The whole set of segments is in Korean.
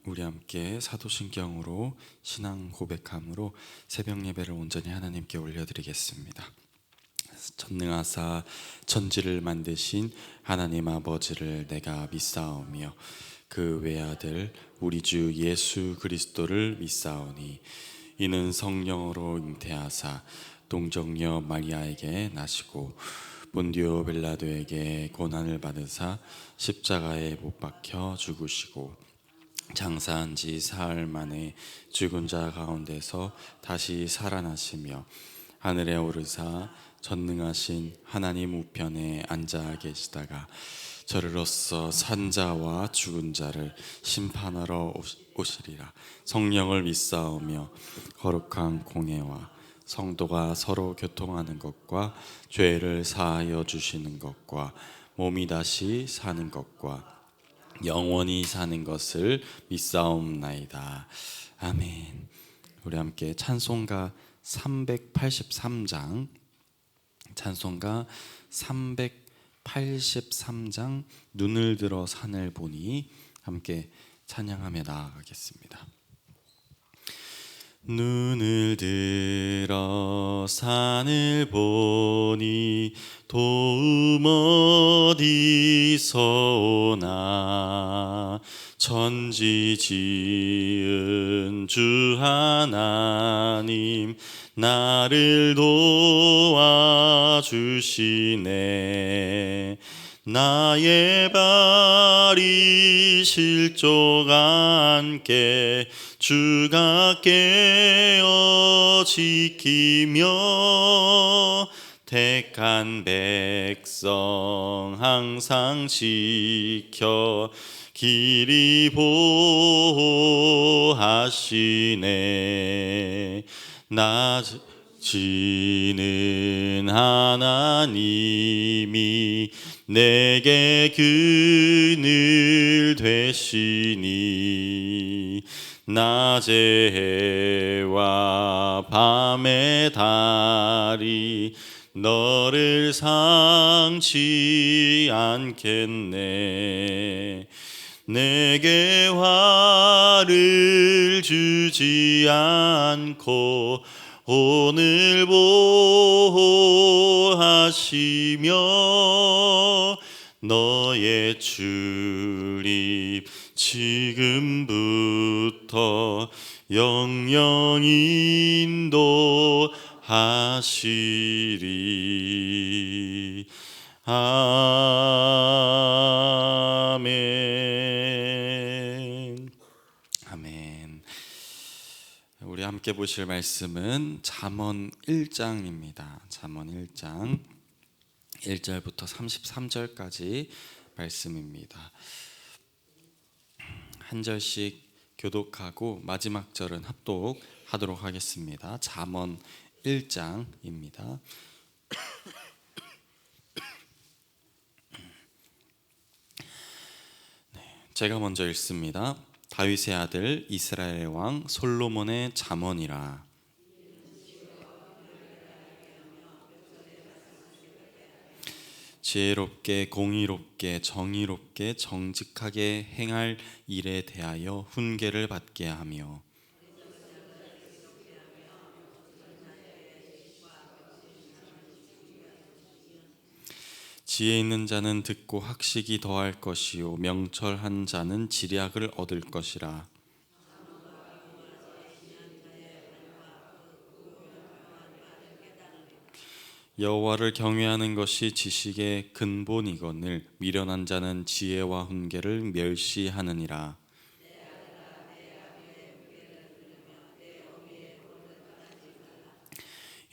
우리 함께 사도신경으로 신앙 고백함으로 새벽 예배를 온전히 하나님께 올려드리겠습니다. 전능하사 천지를 만드신 하나님 아버지를 내가 믿사오며 그 외아들 우리 주 예수 그리스도를 믿사오니 이는 성령으로 잉태하사 동정녀 마리아에게 나시고 본디오 빌라도에게 고난을 받으사 십자가에 못 박혀 죽으시고 장사한 지 사흘 만에 죽은 자 가운데서 다시 살아나시며 하늘에 오르사 전능하신 하나님 우편에 앉아 계시다가 저리로서 산 자와 죽은 자를 심판하러 오시리라. 성령을 믿사오며 거룩한 공회와 성도가 서로 교통하는 것과 죄를 사하여 주시는 것과 몸이 다시 사는 것과 영원히 사는 것을 믿사옵나이다. 아멘. 우리 함께 찬송가 383장 찬송가 383장 눈을 들어 산을 보니 함께 찬양하며 나아가겠습니다. 눈을 들어 산을 보니 도움 어디서 오나 천지 지은 주 하나님 나를 도와주시네. 나의 발이 실족 않게 주가 깨어 지키며 택한 백성 항상 지켜 길이 보호하시네. 낮지는 하나님이 내게 그늘 되시니 낮의 해와 밤의 달이 너를 상치 않겠네. 내게 화를 주지 않고 오늘 보호하시며 너의 출입 지금부터 영영히 인도하시리. 아멘. 아멘. 우리 함께 보실 말씀은 잠언 1장입니다. 잠언 1장 1절부터 33절까지 말씀입니다. 한 절씩 교독하고 마지막 절은 합독하도록 하겠습니다. 잠언 1장입니다. 제가 먼저 읽습니다. 다윗의 아들 이스라엘의 왕 솔로몬의 잠언이라. 지혜롭게 공의롭게 정의롭게 정직하게 행할 일에 대하여 훈계를 받게 하며 지혜 있는 자는 듣고 학식이 더할 것이요 명철한 자는 지략을 얻을 것이라. 여호와를 경외하는 것이 지식의 근본이거늘 미련한 자는 지혜와 훈계를 멸시하느니라.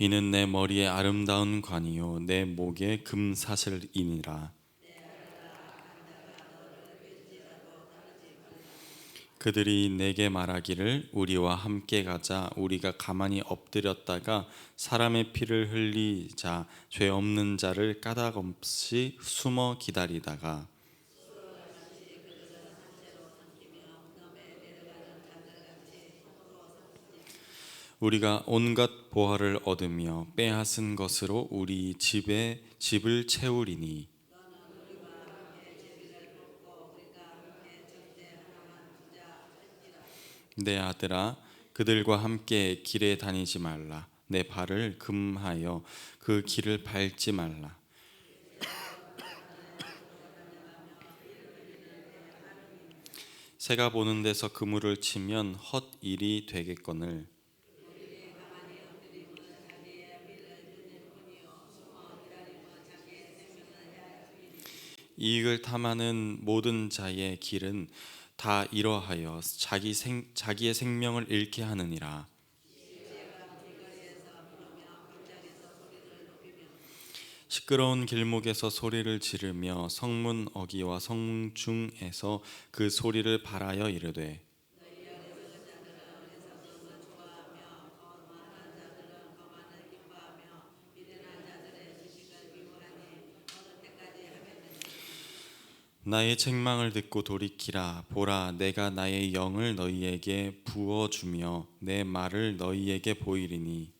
이는 내 머리에 아름다운 관이요 내 목에 금사슬이니라. 그들이 내게 말하기를 우리와 함께 가자. 우리가 가만히 엎드렸다가 사람의 피를 흘리자. 죄 없는 자를 까닭없이 숨어 기다리다가 우리가 온갖 보화를 얻으며 빼앗은 것으로 우리 집을 채우리니 내 아들아, 그들과 함께 길에 다니지 말라. 내 발을 금하여 그 길을 밟지 말라. 새가 보는 데서 그물을 치면 헛일이 되겠거늘 이익을 탐하는 모든 자의 길은 다 이러하여 자기의 생명을 잃게 하느니라. 시끄러운 길목에서 소리를 지르며 성문 어귀와 성중에서 그 소리를 발하여 이르되 나의 책망을 듣고 돌이키라. 보라, 내가 나의 영을 너희에게 부어주며 내 말을 너희에게 보이리니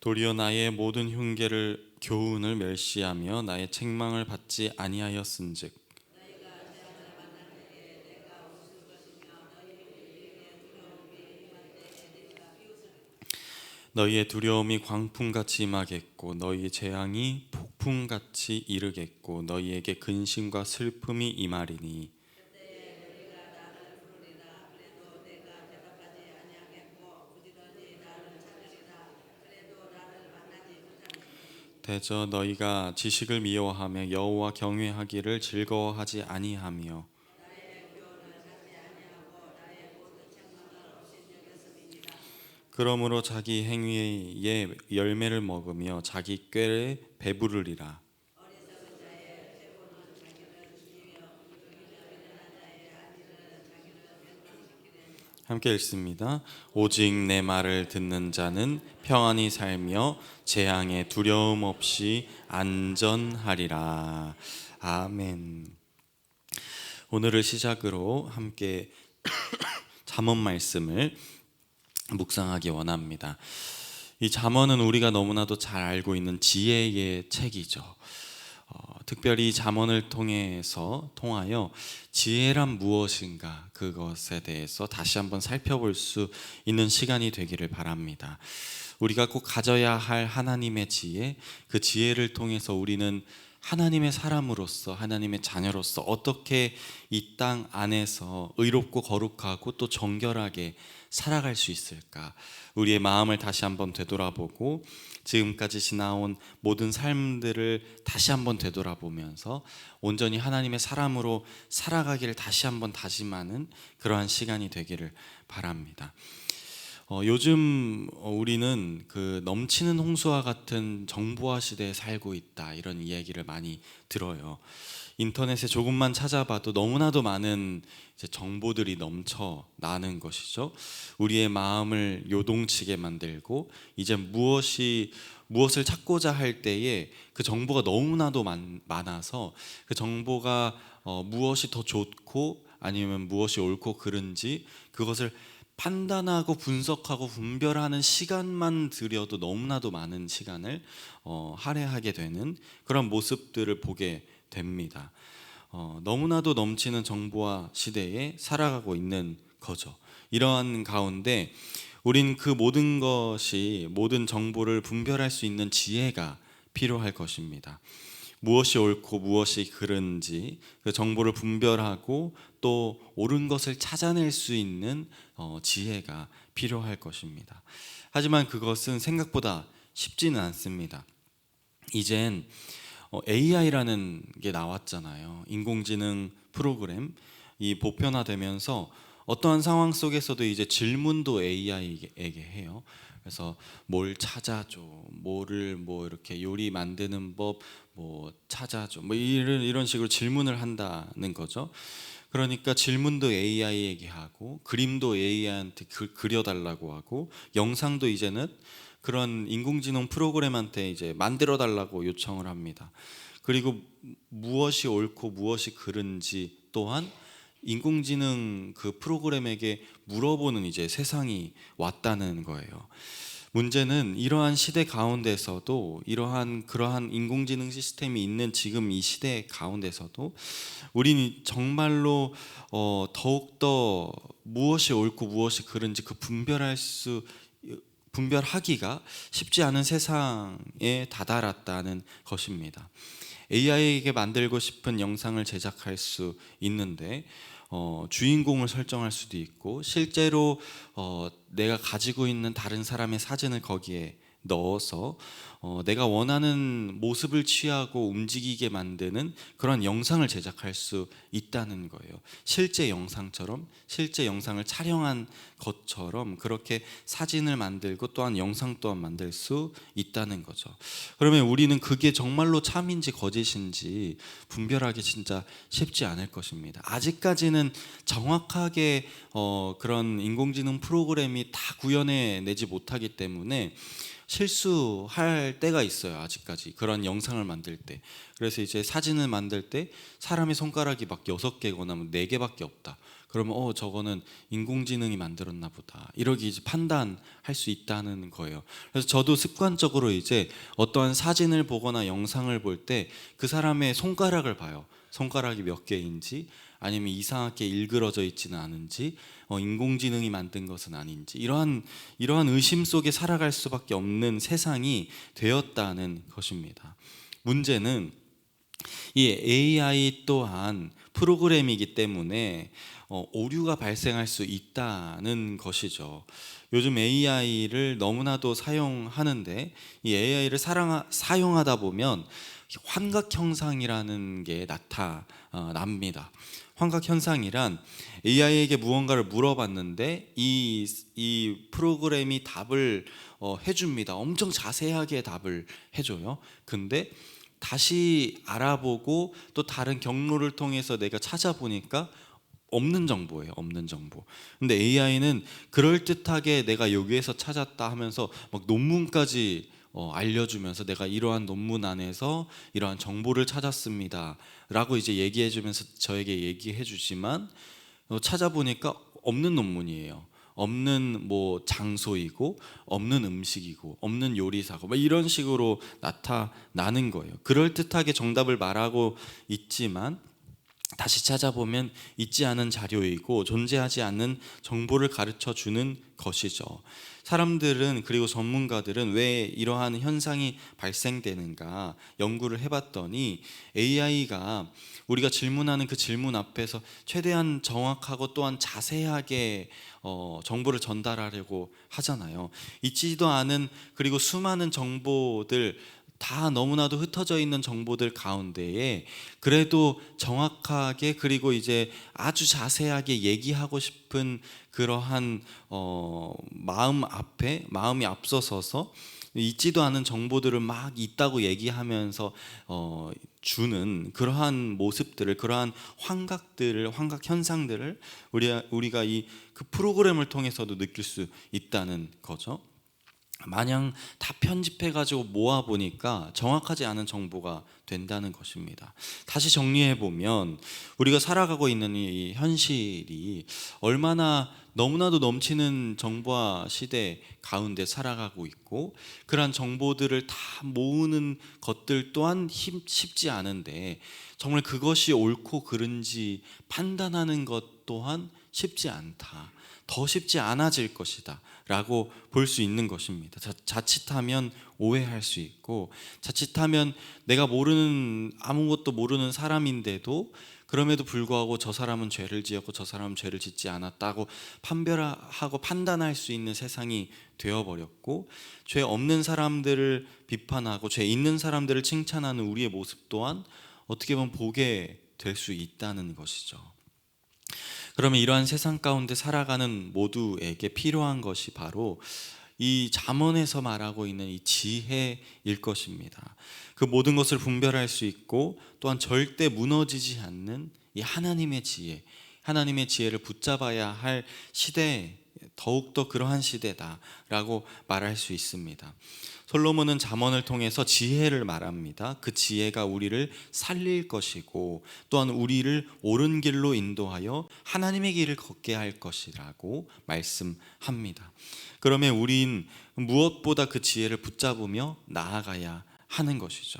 도리어 나의 모든 흉계를 교훈을 멸시하며 나의 책망을 받지 아니하였은즉 너희의 두려움이 광풍같이 임하겠고 너희의 재앙이 폭풍같이 이르겠고 너희에게 근심과 슬픔이 임하리니 대저 너희가 지식을 미워하며 여호와 경외하기를 즐거워하지 아니하며 그러므로 자기 행위의 열매를 먹으며 자기 꾀에 배부르리라. 함께 읽습니다. 오직 내 말을 듣는 자는 평안히 살며 재앙에 두려움 없이 안전하리라. 아멘. 오늘을 시작으로 함께 잠언 말씀을 묵상하기 원합니다. 이 잠언은 우리가 너무나도 잘 알고 있는 지혜의 책이죠. 특별히 잠언을 통하여 지혜란 무엇인가 그것에 대해서 다시 한번 살펴볼 수 있는 시간이 되기를 바랍니다. 우리가 꼭 가져야 할 하나님의 지혜, 그 지혜를 통해서 우리는 하나님의 사람으로서 하나님의 자녀로서 어떻게 이 땅 안에서 의롭고 거룩하고 또 정결하게 살아갈 수 있을까? 우리의 마음을 다시 한번 되돌아보고 지금까지 지나온 모든 삶들을 다시 한번 되돌아보면서 온전히 하나님의 사람으로 살아가기를 다시 한번 다짐하는 그러한 시간이 되기를 바랍니다. 요즘 우리는 그 넘치는 홍수와 같은 정보화 시대에 살고 있다 이런 이야기를 많이 들어요. 인터넷에 조금만 찾아봐도 너무나도 많은 이제 정보들이 넘쳐나는 것이죠. 우리의 마음을 요동치게 만들고 이제 무엇을 찾고자 할 때에 그 정보가 너무나도 많아서 그 정보가 무엇이 더 좋고 아니면 무엇이 옳고 그른지 그것을 판단하고 분석하고 분별하는 시간만 들여도 너무나도 많은 시간을 할애하게 되는 그런 모습들을 보게 됩니다. 너무나도 넘치는 정보화 시대에 살아가고 있는 거죠. 이러한 가운데 우린 그 모든 정보를 분별할 수 있는 지혜가 필요할 것입니다. 무엇이 옳고 무엇이 그른지 그 정보를 분별하고 또 옳은 것을 찾아낼 수 있는 지혜가 필요할 것입니다. 하지만 그것은 생각보다 쉽지는 않습니다. 이젠 AI라는 게 나왔잖아요. 인공지능 프로그램 이 보편화되면서 어떠한 상황 속에서도 이제 질문도 AI에게 해요. 그래서 뭘 찾아줘, 뭐를 이렇게 요리 만드는 법 찾아줘, 이런 식으로 질문을 한다는 거죠. 그러니까 질문도 AI에게 하고 그림도 AI한테 그려달라고 하고 영상도 이제는 그런 인공지능 프로그램한테 이제 만들어 달라고 요청을 합니다. 그리고 무엇이 옳고 무엇이 그른지 또한 인공지능 그 프로그램에게 물어보는 이제 세상이 왔다는 거예요. 문제는 이러한 시대 가운데서도 그러한 인공지능 시스템이 있는 지금 이 시대 가운데서도 우리는 정말로 더욱더 무엇이 옳고 무엇이 그른지 분별하기가 쉽지 않은 세상에 다다랐다는 것입니다. AI에게 만들고 싶은 영상을 제작할 수 있는데 주인공을 설정할 수도 있고 실제로 내가 가지고 있는 다른 사람의 사진을 거기에 넣어서 내가 원하는 모습을 취하고 움직이게 만드는 그런 영상을 제작할 수 있다는 거예요. 실제 영상처럼, 실제 영상을 촬영한 것처럼 그렇게 사진을 만들고 또한 영상 또한 만들 수 있다는 거죠. 그러면 우리는 그게 정말로 참인지 거짓인지 분별하기 진짜 쉽지 않을 것입니다. 아직까지는 정확하게 그런 인공지능 프로그램이 다 구현해내지 못하기 때문에 실수할 때가 있어요. 아직까지 그런 영상을 만들 때. 그래서 이제 사진을 만들 때 사람의 손가락이 막 6개거나 4개밖에 없다. 그러면 저거는 인공지능이 만들었나 보다. 이렇게 이제 판단할 수 있다는 거예요. 그래서 저도 습관적으로 이제 어떠한 사진을 보거나 영상을 볼 때 그 사람의 손가락을 봐요. 손가락이 몇 개인지, 아니면 이상하게 일그러져 있지는 않은지, 인공지능이 만든 것은 아닌지, 이러한 의심 속에 살아갈 수밖에 없는 세상이 되었다는 것입니다. 문제는 이 AI 또한 프로그램이기 때문에 오류가 발생할 수 있다는 것이죠. 요즘 AI를 너무나도 사용하는데 이 AI를 사용하다 보면 환각현상이라는 게 나타납니다. 환각현상이란 AI에게 무언가를 물어봤는데 이 프로그램이 답을 해줍니다. 엄청 자세하게 답을 해줘요. 근데 다시 알아보고 또 다른 경로를 통해서 내가 찾아보니까 없는 정보예요. 없는 정보. 근데 AI는 그럴듯하게 내가 여기에서 찾았다 하면서 막 논문까지 알려주면서 내가 이러한 논문 안에서 이러한 정보를 찾았습니다 라고 이제 얘기해주면서 저에게 얘기해주지만 찾아보니까 없는 논문이에요. 없는 장소이고 없는 음식이고 없는 요리사고 이런 식으로 나타나는 거예요. 그럴듯하게 정답을 말하고 있지만 다시 찾아보면 있지 않은 자료이고 존재하지 않는 정보를 가르쳐 주는 것이죠. 사람들은, 그리고 전문가들은 왜 이러한 현상이 발생되는가 연구를 해봤더니 AI가 우리가 질문하는 그 질문 앞에서 최대한 정확하고 또한 자세하게 정보를 전달하려고 하잖아요. 있지도 않은, 그리고 수많은 정보들, 다 너무나도 흩어져 있는 정보들 가운데에 그래도 정확하게, 그리고 이제 아주 자세하게 얘기하고 싶은 그러한 마음이 앞서서서 있지도 않은 정보들을 막 있다고 얘기하면서 주는 그러한 모습들을, 그러한 환각 현상들을 우리가 그 프로그램을 통해서도 느낄 수 있다는 거죠. 마냥 다 편집해가지고 모아보니까 정확하지 않은 정보가 된다는 것입니다. 다시 정리해보면 우리가 살아가고 있는 이 현실이 얼마나 너무나도 넘치는 정보화 시대 가운데 살아가고 있고, 그러한 정보들을 다 모으는 것들 또한 쉽지 않은데 정말 그것이 옳고 그른지 판단하는 것 또한 쉽지 않다. 더 쉽지 않아질 것이다 라고 볼 수 있는 것입니다. 자칫하면 오해할 수 있고, 자칫하면 내가 아무것도 모르는 사람인데도 그럼에도 불구하고 저 사람은 죄를 지었고 저 사람은 죄를 짓지 않았다고 판별하고 판단할 수 있는 세상이 되어버렸고, 죄 없는 사람들을 비판하고 죄 있는 사람들을 칭찬하는 우리의 모습 또한 어떻게 보면 보게 될 수 있다는 것이죠. 그러면 이러한 세상 가운데 살아가는 모두에게 필요한 것이 바로 이 잠언에서 말하고 있는 이 지혜일 것입니다. 그 모든 것을 분별할 수 있고 또한 절대 무너지지 않는 이 하나님의 지혜를 붙잡아야 할 시대에 더욱더 그러한 시대다라고 말할 수 있습니다. 솔로몬은 잠언을 통해서 지혜를 말합니다. 그 지혜가 우리를 살릴 것이고 또한 우리를 옳은 길로 인도하여 하나님의 길을 걷게 할 것이라고 말씀합니다. 그러면 우린 무엇보다 그 지혜를 붙잡으며 나아가야 하는 것이죠.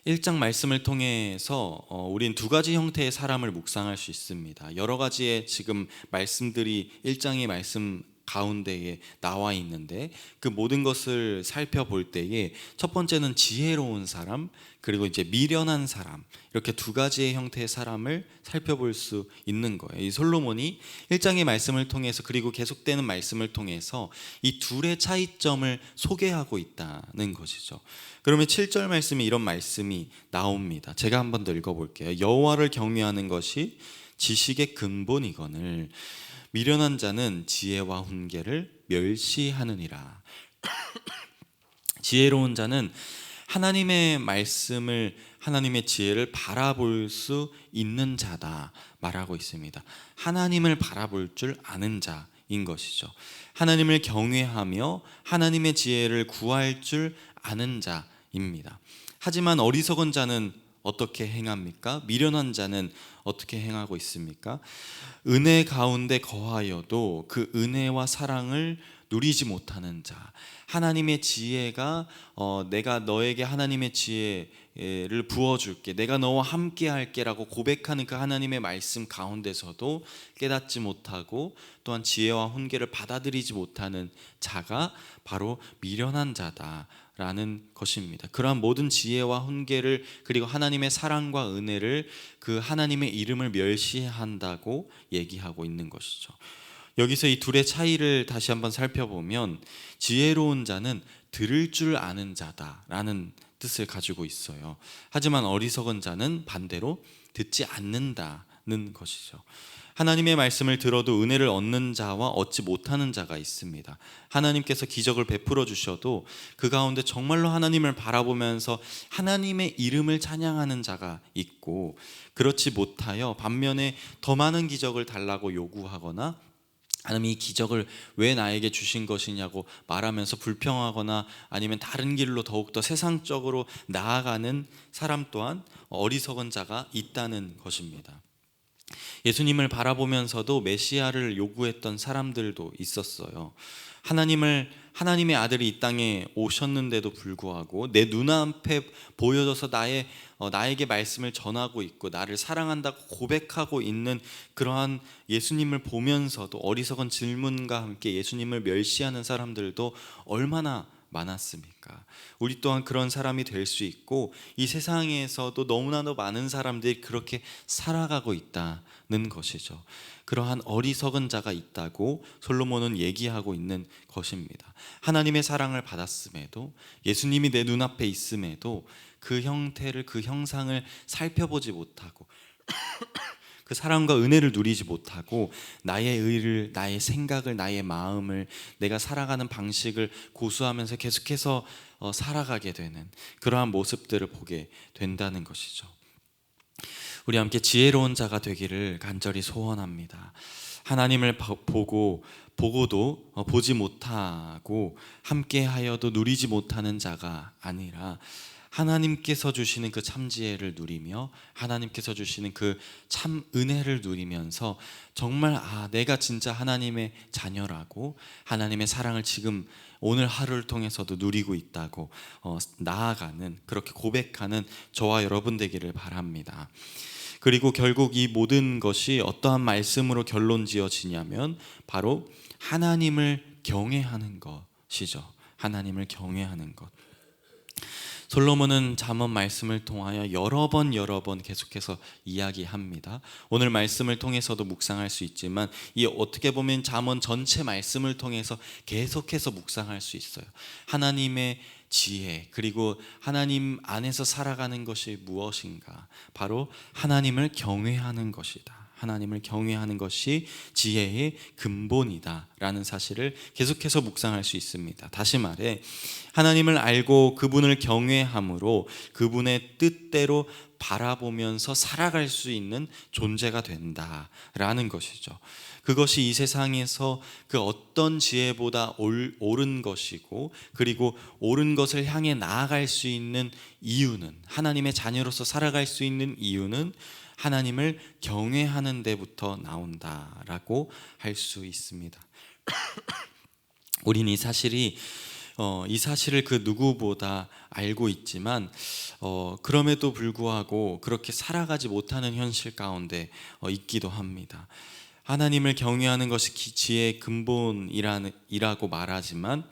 1장 말씀을 통해서 우린 두 가지 형태의 사람을 묵상할 수 있습니다. 여러 가지의 지금 말씀들이 1장의 말씀 가운데에 나와 있는데 그 모든 것을 살펴볼 때에 첫 번째는 지혜로운 사람, 그리고 이제 미련한 사람, 이렇게 두 가지의 형태의 사람을 살펴볼 수 있는 거예요. 이 솔로몬이 1장의 말씀을 통해서 그리고 계속되는 말씀을 통해서 이 둘의 차이점을 소개하고 있다는 것이죠. 그러면 7절 말씀에 이런 말씀이 나옵니다. 제가 한번 더 읽어볼게요. 여호와를 경외하는 것이 지식의 근본이거늘 미련한 자는 지혜와 훈계를 멸시하느니라. 지혜로운 자는 하나님의 말씀을, 하나님의 지혜를 바라볼 수 있는 자다 말하고 있습니다. 하나님을 바라볼 줄 아는 자인 것이죠. 하나님을 경외하며 하나님의 지혜를 구할 줄 아는 자입니다. 하지만 어리석은 자는 어떻게 행합니까? 미련한 자는 어떻게 행하고 있습니까? 은혜 가운데 거하여도 그 은혜와 사랑을 누리지 못하는 자, 하나님의 지혜가 내가 너에게 하나님의 지혜를 부어줄게, 내가 너와 함께 할게 라고 고백하는 그 하나님의 말씀 가운데서도 깨닫지 못하고 또한 지혜와 훈계를 받아들이지 못하는 자가 바로 미련한 자다 라는 것입니다. 그러한 모든 지혜와 훈계를, 그리고 하나님의 사랑과 은혜를, 그 하나님의 이름을 멸시한다고 얘기하고 있는 것이죠. 여기서 이 둘의 차이를 다시 한번 살펴보면 지혜로운 자는 들을 줄 아는 자다라는 뜻을 가지고 있어요. 하지만 어리석은 자는 반대로 듣지 않는다는 것이죠. 하나님의 말씀을 들어도 은혜를 얻는 자와 얻지 못하는 자가 있습니다. 하나님께서 기적을 베풀어 주셔도 그 가운데 정말로 하나님을 바라보면서 하나님의 이름을 찬양하는 자가 있고, 그렇지 못하여 반면에 더 많은 기적을 달라고 요구하거나 하나님 이 기적을 왜 나에게 주신 것이냐고 말하면서 불평하거나 아니면 다른 길로 더욱더 세상적으로 나아가는 사람 또한 어리석은 자가 있다는 것입니다. 예수님을 바라보면서도 메시아를 요구했던 사람들도 있었어요. 하나님의 아들이 이 땅에 오셨는데도 불구하고 내 눈앞에 보여져서 나에게 말씀을 전하고 있고 나를 사랑한다고 고백하고 있는 그러한 예수님을 보면서도 어리석은 질문과 함께 예수님을 멸시하는 사람들도 얼마나 많았습니까? 우리 또한 그런 사람이 될 수 있고 이 세상에서도 너무나도 많은 사람들이 그렇게 살아가고 있다는 것이죠. 그러한 어리석은 자가 있다고 솔로몬은 얘기하고 있는 것입니다. 하나님의 사랑을 받았음에도, 예수님이 내 눈앞에 있음에도 그 형태를, 그 형상을 살펴보지 못하고 그 사랑과 은혜를 누리지 못하고 나의 의를, 나의 생각을, 나의 마음을, 내가 살아가는 방식을 고수하면서 계속해서 살아가게 되는 그러한 모습들을 보게 된다는 것이죠. 우리 함께 지혜로운 자가 되기를 간절히 소원합니다. 하나님을 보고도 보지 못하고 함께하여도 누리지 못하는 자가 아니라 하나님께서 주시는 그 참 지혜를 누리며 하나님께서 주시는 그 참 은혜를 누리면서 정말 내가 진짜 하나님의 자녀라고, 하나님의 사랑을 지금 오늘 하루를 통해서도 누리고 있다고 나아가는, 그렇게 고백하는 저와 여러분 되기를 바랍니다. 그리고 결국 이 모든 것이 어떠한 말씀으로 결론 지어지냐면 바로 하나님을 경외하는 것이죠. 하나님을 경외하는 것. 솔로몬은 잠언 말씀을 통하여 여러 번 계속해서 이야기합니다. 오늘 말씀을 통해서도 묵상할 수 있지만 이 어떻게 보면 잠언 전체 말씀을 통해서 계속해서 묵상할 수 있어요. 하나님의 지혜, 그리고 하나님 안에서 살아가는 것이 무엇인가? 바로 하나님을 경외하는 것이다. 하나님을 경외하는 것이 지혜의 근본이다라는 사실을 계속해서 묵상할 수 있습니다. 다시 말해 하나님을 알고 그분을 경외함으로 그분의 뜻대로 바라보면서 살아갈 수 있는 존재가 된다라는 것이죠. 그것이 이 세상에서 그 어떤 지혜보다 옳은 것이고, 그리고 옳은 것을 향해 나아갈 수 있는 이유는, 하나님의 자녀로서 살아갈 수 있는 이유는 하나님을 경외하는 데부터 나온다라고 할 수 있습니다. 우린 이 사실을 그 누구보다 알고 있지만 그럼에도 불구하고 그렇게 살아가지 못하는 현실 가운데 있기도 합니다. 하나님을 경외하는 것이 지혜의 근본이라고 말하지만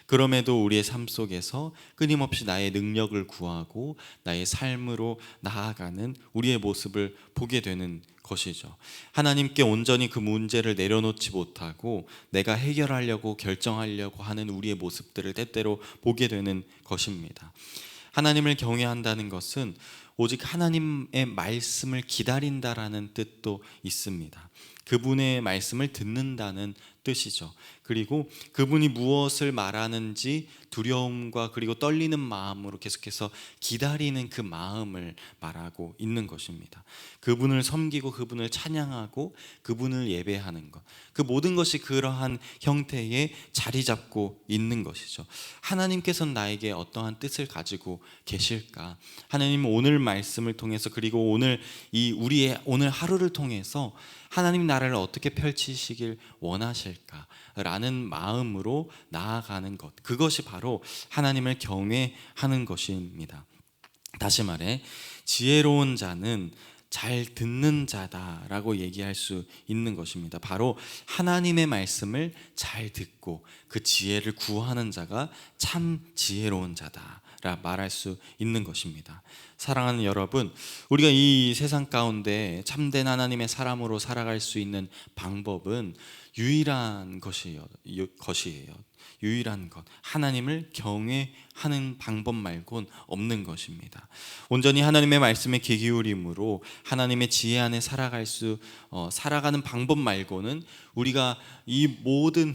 그럼에도 우리의 삶 속에서 끊임없이 나의 능력을 구하고 나의 삶으로 나아가는 우리의 모습을 보게 되는 것이죠. 하나님께 온전히 그 문제를 내려놓지 못하고 내가 해결하려고 결정하려고 하는 우리의 모습들을 때때로 보게 되는 것입니다. 하나님을 경외한다는 것은 오직 하나님의 말씀을 기다린다라는 뜻도 있습니다. 그분의 말씀을 듣는다는 뜻이죠. 그리고 그분이 무엇을 말하는지 두려움과 그리고 떨리는 마음으로 계속해서 기다리는 그 마음을 말하고 있는 것입니다. 그분을 섬기고 그분을 찬양하고 그분을 예배하는 것, 그 모든 것이 그러한 형태에 자리 잡고 있는 것이죠. 하나님께서는 나에게 어떠한 뜻을 가지고 계실까? 하나님은 오늘 말씀을 통해서, 그리고 우리의 오늘 하루를 통해서 하나님 나라를 어떻게 펼치시길 원하실까라는 마음으로 나아가는 것, 그것이 바로 하나님을 경외하는 것입니다. 다시 말해 지혜로운 자는 잘 듣는 자다라고 얘기할 수 있는 것입니다. 바로 하나님의 말씀을 잘 듣고 그 지혜를 구하는 자가 참 지혜로운 자다라 말할 수 있는 것입니다. 사랑하는 여러분, 우리가 이 세상 가운데 참된 하나님의 사람으로 살아갈 수 있는 방법은 유일한 것이에요. 유일한 것, 하나님을 경외하는 방법 말곤 없는 것입니다. 온전히 하나님의 말씀에 귀 기울임으로 하나님의 지혜 안에 살아가는 방법 말고는 우리가 이 모든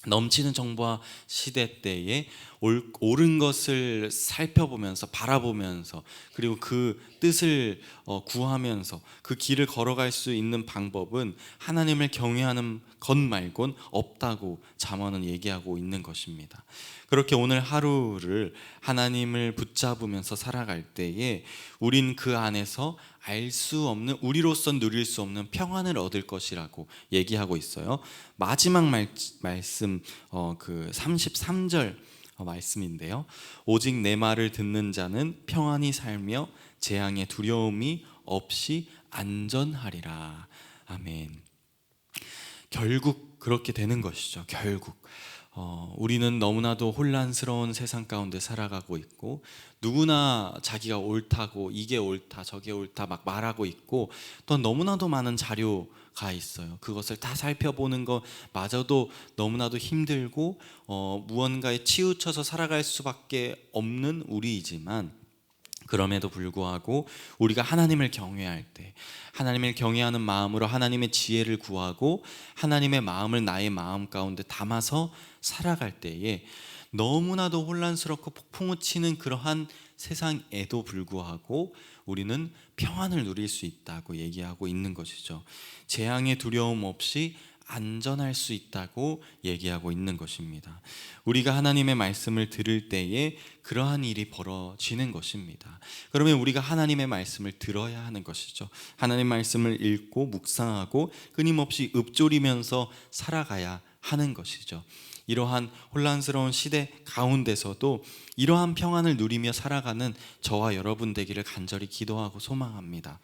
넘치는 정보화 시대 때에 옳은 것을 살펴보면서 바라보면서 그리고 그 뜻을 구하면서 그 길을 걸어갈 수 있는 방법은 하나님을 경외하는 것 말곤 없다고 잠언은 얘기하고 있는 것입니다. 그렇게 오늘 하루를 하나님을 붙잡으면서 살아갈 때에 우린 그 안에서 알 수 없는, 우리로서 누릴 수 없는 평안을 얻을 것이라고 얘기하고 있어요. 마지막 말씀 그 33절 말씀인데요. 오직 내 말을 듣는 자는 평안히 살며 재앙의 두려움이 없이 안전하리라. 아멘. 결국 그렇게 되는 것이죠. 결국 우리는 너무나도 혼란스러운 세상 가운데 살아가고 있고, 누구나 자기가 옳다고, 이게 옳다 저게 옳다 막 말하고 있고, 또 너무나도 많은 자료가 있어요. 그것을 다 살펴보는 것마저도 너무나도 힘들고 무언가에 치우쳐서 살아갈 수밖에 없는 우리이지만, 그럼에도 불구하고 우리가 하나님을 경외할 때, 하나님을 경외하는 마음으로 하나님의 지혜를 구하고 하나님의 마음을 나의 마음 가운데 담아서 살아갈 때에 너무나도 혼란스럽고 폭풍우 치는 그러한 세상에도 불구하고 우리는 평안을 누릴 수 있다고 얘기하고 있는 것이죠. 재앙의 두려움 없이 안전할 수 있다고 얘기하고 있는 것입니다. 우리가 하나님의 말씀을 들을 때에 그러한 일이 벌어지는 것입니다. 그러면 우리가 하나님의 말씀을 들어야 하는 것이죠. 하나님의 말씀을 읽고 묵상하고 끊임없이 읊조리면서 살아가야 하는 것이죠. 이러한 혼란스러운 시대 가운데서도 이러한 평안을 누리며 살아가는 저와 여러분 되기를 간절히 기도하고 소망합니다.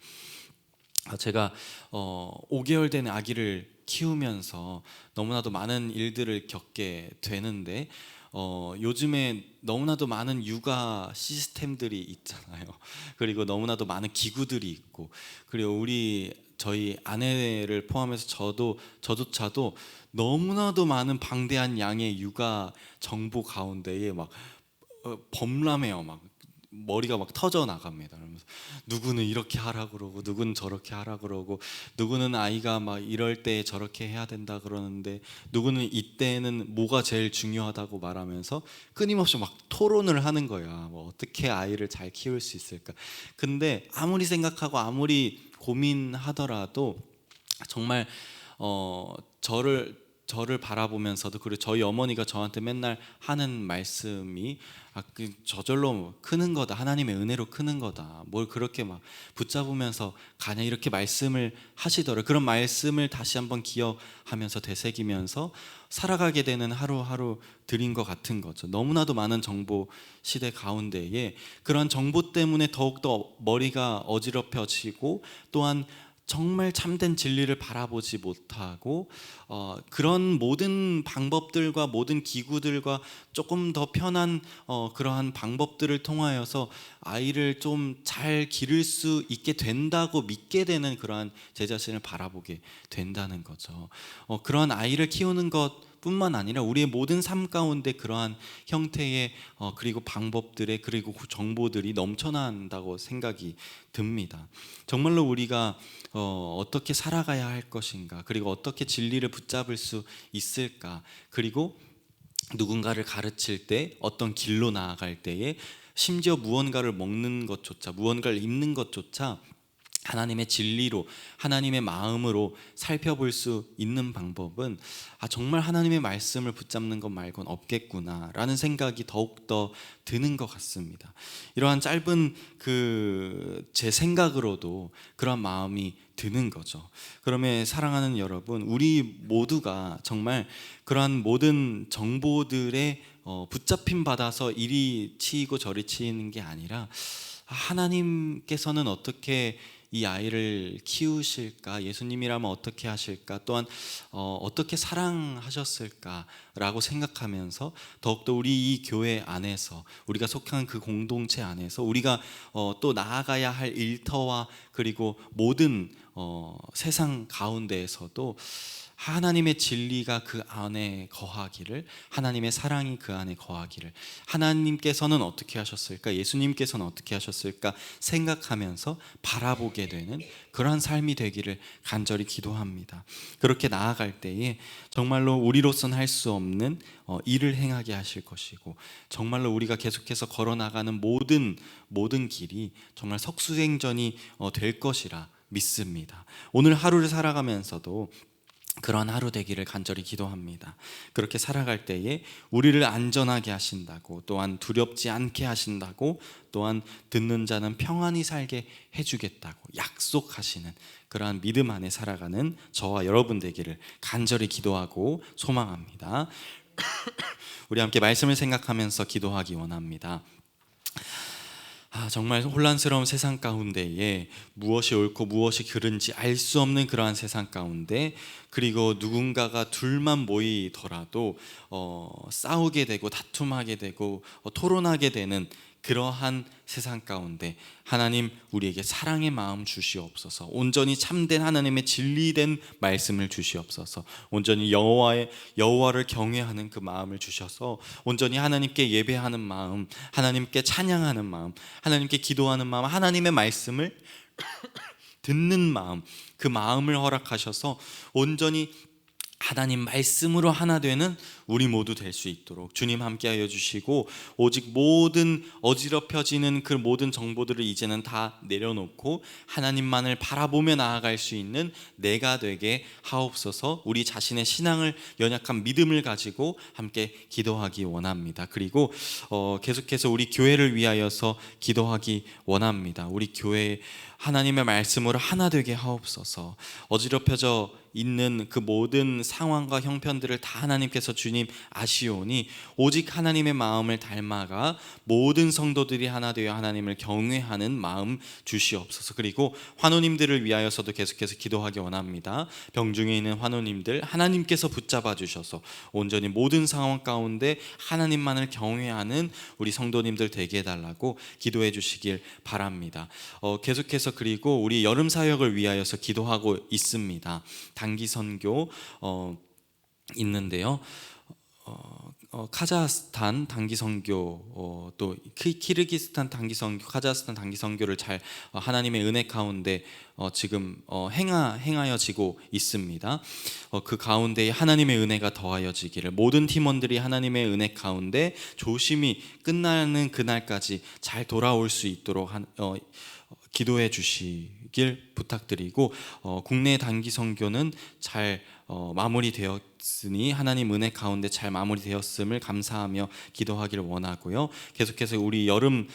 제가 5개월 된 아기를 키우면서 너무나도 많은 일들을 겪게 되는데, 요즘에 너무나도 많은 육아 시스템들이 있잖아요. 그리고 너무나도 많은 기구들이 있고, 그리고 저희 아내를 포함해서 저조차도 너무나도 많은 방대한 양의 육아 정보 가운데에 막 범람해요. 막 머리가 막 터져 나갑니다. 그러면서 누구는 이렇게 하라 그러고 누구는 저렇게 하라 그러고 누구는 아이가 막 이럴 때 저렇게 해야 된다 그러는데 누구는 이때는 뭐가 제일 중요하다고 말하면서 끊임없이 막 토론을 하는 거야. 뭐 어떻게 아이를 잘 키울 수 있을까. 근데 아무리 생각하고 아무리 고민하더라도 정말 저를 바라보면서도, 그리고 저희 어머니가 저한테 맨날 하는 말씀이 저절로 크는 거다, 하나님의 은혜로 크는 거다, 뭘 그렇게 막 붙잡으면서 가냐, 이렇게 말씀을 하시더라고요. 그런 말씀을 다시 한번 기억하면서 되새기면서 살아가게 되는 하루하루 들인 것 같은 거죠. 너무나도 많은 정보 시대 가운데에 그런 정보 때문에 더욱더 머리가 어지럽혀지고, 또한 정말 참된 진리를 바라보지 못하고 그런 모든 방법들과 모든 기구들과 조금 더 편한 그러한 방법들을 통하여서 아이를 좀 잘 기를 수 있게 된다고 믿게 되는 그러한 제 자신을 바라보게 된다는 거죠. 그러한 아이를 키우는 것 뿐만 아니라 우리의 모든 삶 가운데 그러한 형태의 그리고 방법들의, 그리고 정보들이 넘쳐난다고 생각이 듭니다. 정말로 우리가 어떻게 살아가야 할 것인가, 그리고 어떻게 진리를 붙잡을 수 있을까, 그리고 누군가를 가르칠 때, 어떤 길로 나아갈 때에, 심지어 무언가를 먹는 것조차, 무언가를 입는 것조차 하나님의 진리로, 하나님의 마음으로 살펴볼 수 있는 방법은 정말 하나님의 말씀을 붙잡는 것 말고는 없겠구나라는 생각이 더욱더 드는 것 같습니다. 이러한 짧은 제 생각으로도 그런 마음이 드는 거죠. 그러면 사랑하는 여러분, 우리 모두가 정말 그러한 모든 정보들에 붙잡힘 받아서 이리 치이고 저리 치이는 게 아니라, 하나님께서는 어떻게 이 아이를 키우실까, 예수님이라면 어떻게 하실까, 또한 어떻게 사랑하셨을까라고 생각하면서 더욱더 우리 이 교회 안에서, 우리가 속한 그 공동체 안에서 우리가 또 나아가야 할 일터와 그리고 모든 세상 가운데에서도 하나님의 진리가 그 안에 거하기를, 하나님의 사랑이 그 안에 거하기를, 하나님께서는 어떻게 하셨을까, 예수님께서는 어떻게 하셨을까 생각하면서 바라보게 되는 그러한 삶이 되기를 간절히 기도합니다. 그렇게 나아갈 때에 정말로 우리로서는 할 수 없는 일을 행하게 하실 것이고, 정말로 우리가 계속해서 걸어나가는 모든 길이 정말 석수생전이 될 것이라 믿습니다. 오늘 하루를 살아가면서도 그런 하루 되기를 간절히 기도합니다. 그렇게 살아갈 때에 우리를 안전하게 하신다고, 또한 두렵지 않게 하신다고, 또한 듣는 자는 평안히 살게 해주겠다고 약속하시는 그러한 믿음 안에 살아가는 저와 여러분 되기를 간절히 기도하고 소망합니다. 우리 함께 말씀을 생각하면서 기도하기 원합니다. 정말 혼란스러운 세상 가운데에 무엇이 옳고 무엇이 그른지 알 수 없는 그러한 세상 가운데, 그리고 누군가가 둘만 모이더라도 싸우게 되고 다툼하게 되고 토론하게 되는 그러한 세상 가운데 하나님, 우리에게 사랑의 마음 주시옵소서. 온전히 참된 하나님의 진리된 말씀을 주시옵소서. 온전히 여호와를 경외하는 그 마음을 주셔서 온전히 하나님께 예배하는 마음, 하나님께 찬양하는 마음, 하나님께 기도하는 마음, 하나님의 말씀을 듣는 마음, 그 마음을 허락하셔서 온전히 하나님 말씀으로 하나 되는 우리 모두 될 수 있도록 주님 함께하여 주시고, 오직 모든 어지럽혀지는 그 모든 정보들을 이제는 다 내려놓고 하나님만을 바라보며 나아갈 수 있는 내가 되게 하옵소서. 우리 자신의 신앙을, 연약한 믿음을 가지고 함께 기도하기 원합니다. 그리고 계속해서 우리 교회를 위하여서 기도하기 원합니다. 우리 교회 하나님의 말씀으로 하나 되게 하옵소서. 어지럽혀져 있는 그 모든 상황과 형편들을 다 하나님께서 주님 아시오니, 오직 하나님의 마음을 닮아가 모든 성도들이 하나 되어 하나님을 경외하는 마음 주시옵소서. 그리고 환우님들을 위하여서도 계속해서 기도하기 원합니다. 병중에 있는 환우님들 하나님께서 붙잡아 주셔서 온전히 모든 상황 가운데 하나님만을 경외하는 우리 성도님들 되게 해달라고 기도해 주시길 바랍니다. 계속해서 그리고 우리 여름 사역을 위하여서 기도하고 있습니다. 단기 선교 있는데요. 카자흐스탄 단기 선교, 또 키르기스탄 단기 선교, 카자흐스탄 단기 선교를 잘 하나님의 은혜 가운데 지금 행하여지고 있습니다. 그 가운데 하나님의 은혜가 더하여지기를, 모든 팀원들이 하나님의 은혜 가운데 조심히 끝나는 그날까지 잘 돌아올 수 있도록 기도해 주시길 부탁드리고, 국내 단기 선교는 잘 마무리되었으니 하나님 은혜 가운데 잘 마무리되었음을 감사하며 기도하기를 원하고요. 계속해서 우리 여름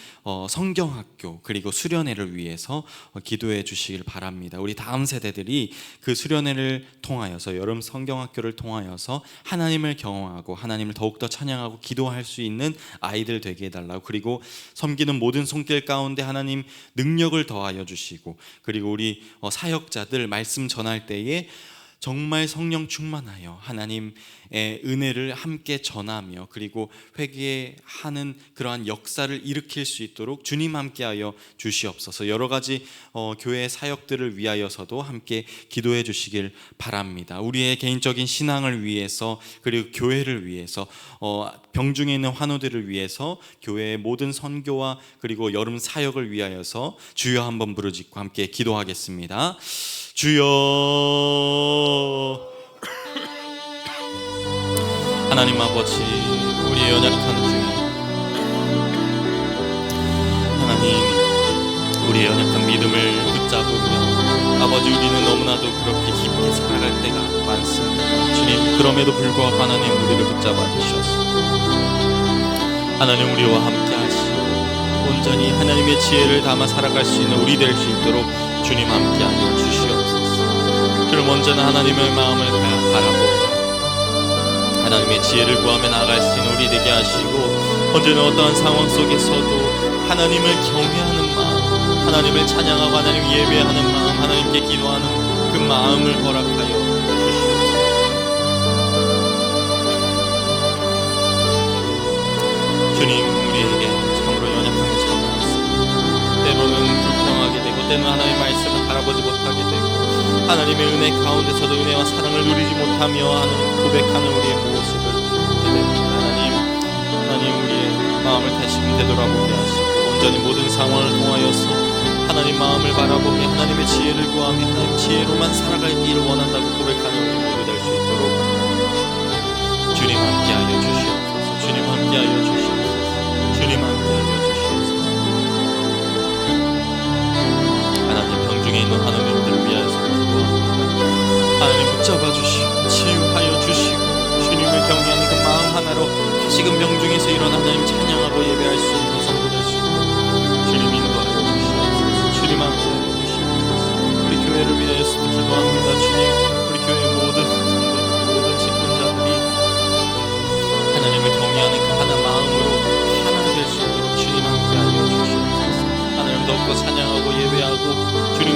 성경학교 그리고 수련회를 위해서 기도해 주시길 바랍니다. 우리 다음 세대들이 그 수련회를 통하여서, 여름 성경학교를 통하여서 하나님을 경험하고 하나님을 더욱더 찬양하고 기도할 수 있는 아이들 되게 해달라고, 그리고 섬기는 모든 손길 가운데 하나님 능력을 더하여 주시고, 그리고 우리 사역자들 말씀 전할 때에 정말 성령 충만하여 하나님의 은혜를 함께 전하며, 그리고 회개하는 그러한 역사를 일으킬 수 있도록 주님 함께하여 주시옵소서. 여러 가지 교회 사역들을 위하여서도 함께 기도해 주시길 바랍니다. 우리의 개인적인 신앙을 위해서, 그리고 교회를 위해서, 병중에 있는 환우들을 위해서, 교회의 모든 선교와 그리고 여름 사역을 위하여서 주여 한번 부르짖고 함께 기도하겠습니다. 주여. 하나님 아버지, 우리의 연약한 주님, 하나님 우리의 연약한 믿음을 붙잡으며, 아버지 우리는 너무나도 그렇게 깊게 살아갈 때가 많습니다. 주님, 그럼에도 불구하고 하나님 우리를 붙잡아 주셨습니다. 하나님 우리와 함께 하시고 온전히 하나님의 지혜를 담아 살아갈 수 있는 우리 될 수 있도록 주님 함께하여 주시옵소서. 그럼 언제나 하나님의 마음을 바라보고 하나님의 지혜를 구하며 나아갈 수 있는 우리 되게 하시고, 언제나 어떠한 상황 속에서도 하나님을 경외하는 마음, 하나님을 찬양하고 하나님 예배하는 마음, 하나님께 기도하는 그 마음을 허락하여 주시옵소서. 주님, 우리에게 참으로 연약함이 참 많습니다. 때로는 불평하게 되고, 때로는 하나님의 말씀을 바라보지 못하게 되고, 하나님의 은혜 가운데서도 은혜와 사랑을 누리지 못하며 하는 고백하는 우리의 모습을 보게 됩니다. 하나님 우리의 마음을 다시금 되돌아보게 하시고, 온전히 모든 상황을 통하여서 하나님 마음을 바라보며 하나님의 지혜를 구하며 하나님 지혜로만 살아가기를 원한다고 고백하는 우리 모두 될 수 있도록 주님 함께하여 주시옵소서. 주님 함께하여 주시옵소서. 주님 함께하여 주시옵소서. 하나님 병중에 있는 환우들을 위하여서 하나님 붙잡아 주시고 치유하여 주시고, 주님을 경외하는 그 마음 하나로 다시금 병중에서 일어나 하나님 찬양하고 예배할 수 있는 성도 될 수 있도록 주님 인도하여 주시옵소서. 주님 함께하여 주시옵소서. 우리 교회를 위하여서도 기도합니다. 주님, 우리 교회의 모든 성도들, 모든 직분자들이 하나님을 경외하는 그 하나 마음으로 하나 될 수 있도록 주님 함께하여 주시옵소서. 하나님 더욱더 찬양하고 예배하고 주님